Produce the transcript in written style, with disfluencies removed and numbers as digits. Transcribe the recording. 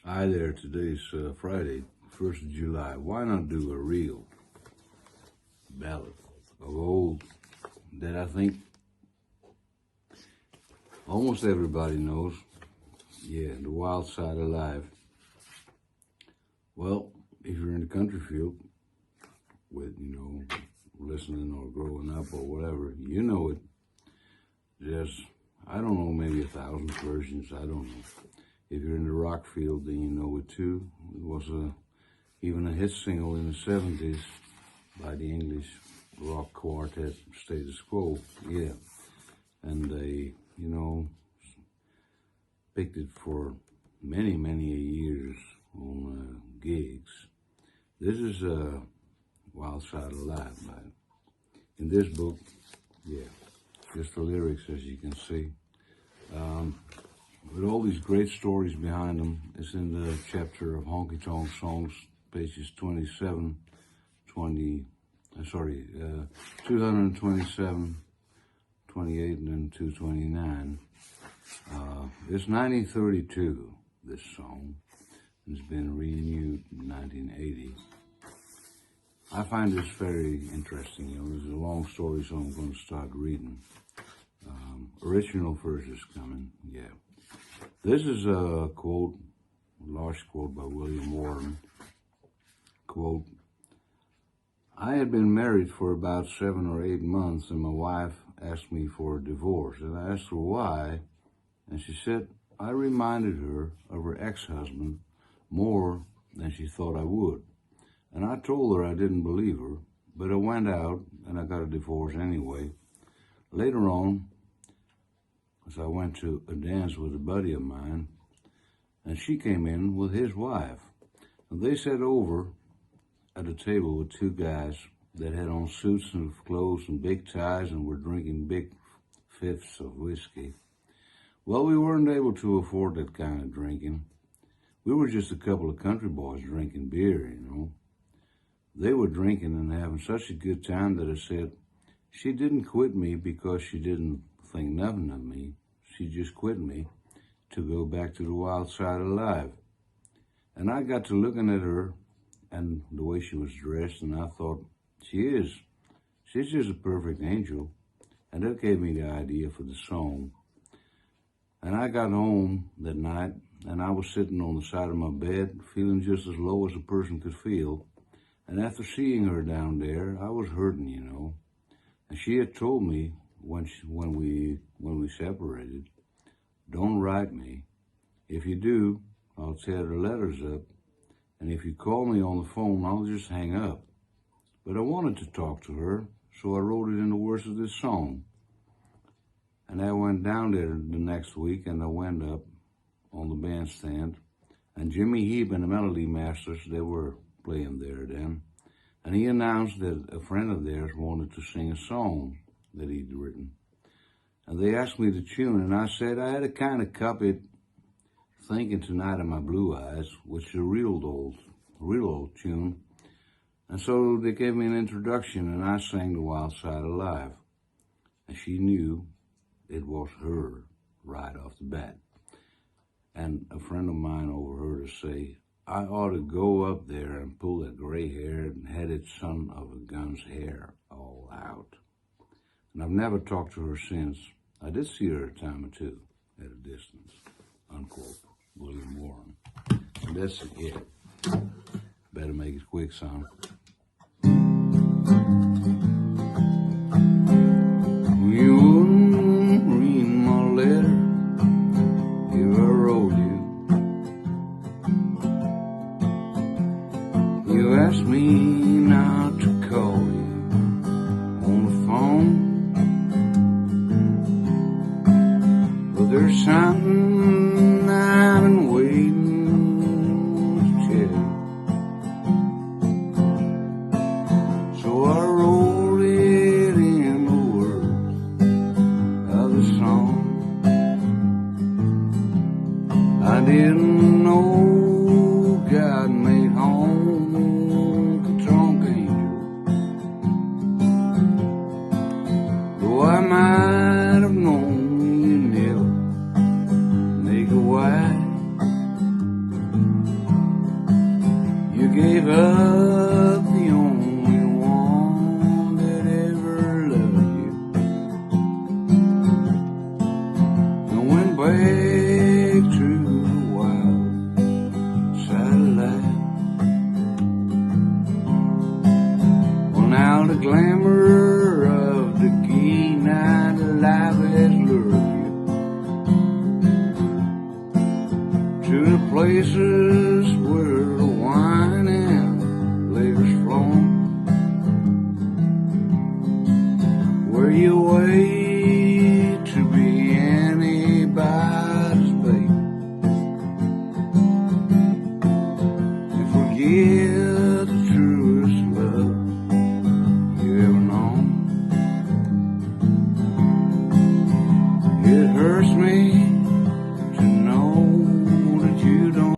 Hi there, today's Friday, 1st of July. Why not do a real ballad of old that I think almost everybody knows? Yeah, The Wild Side of Life. Well, if you're in the country field with, listening or growing up or whatever, you know it. There's, I don't know, maybe 1,000 versions, I don't know. If you're in the rock field, then you know it too. It was even a hit single in the 70s by the English rock quartet Status Quo. Yeah. And they, picked it for many, many years on gigs. This is Wild Side of Life. In this book, yeah, just the lyrics, as you can see. With all these great stories behind them, it's in the chapter of Honky Tonk Songs, pages 227, 28, and then 229. It's 1932, this song. It's been renewed in 1980. I find this very interesting. This is a long story, so I'm going to start reading. Original verses coming, yeah. This is a quote, a large quote by William Warren. Quote, I had been married for about 7 or 8 months, and my wife asked me for a divorce. And I asked her why, and she said I reminded her of her ex-husband more than she thought I would. And I told her I didn't believe her, but I went out and I got a divorce anyway. Later on, as I went to a dance with a buddy of mine, and she came in with his wife. And they sat over at a table with 2 guys that had on suits and clothes and big ties and were drinking big fifths of whiskey. Well, we weren't able to afford that kind of drinking. We were just a couple of country boys drinking beer, They were drinking and having such a good time that I said, she didn't quit me because she didn't think nothing of me. She just quit me to go back to the wild side of life. And I got to looking at her and the way she was dressed, and I thought, she's just a perfect angel. And that gave me the idea for the song. And I got home that night, and I was sitting on the side of my bed, feeling just as low as a person could feel. And after seeing her down there, I was hurting, And she had told me when we separated, don't write me. If you do, I'll tear the letters up. And if you call me on the phone, I'll just hang up. But I wanted to talk to her, so I wrote it in the words of this song. And I went down there the next week, and I went up on the bandstand. And Jimmy Heap and the Melody Masters, they were playing there then. And he announced that a friend of theirs wanted to sing a song that he'd written. And they asked me to tune, and I said I had to kind of copy it, Thinking Tonight of My Blue Eyes, which is a real old tune. And so they gave me an introduction, and I sang The Wild Side of Life. And she knew it was her right off the bat. And a friend of mine overheard her say, I ought to go up there and pull that gray-haired and headed son of a gun's hair all out. And I've never talked to her since. I did see her a time or two at a distance. Unquote. William Warren. And that's it. Better make it quick, son. You wouldn't read my letter if I wrote you. You asked me not to call you on the phone, but there's something I've been waiting to tell. So I wrote it in the words of the song. I didn't know God made honky-tonk angels, though I might have known you never make a wife. to the places where the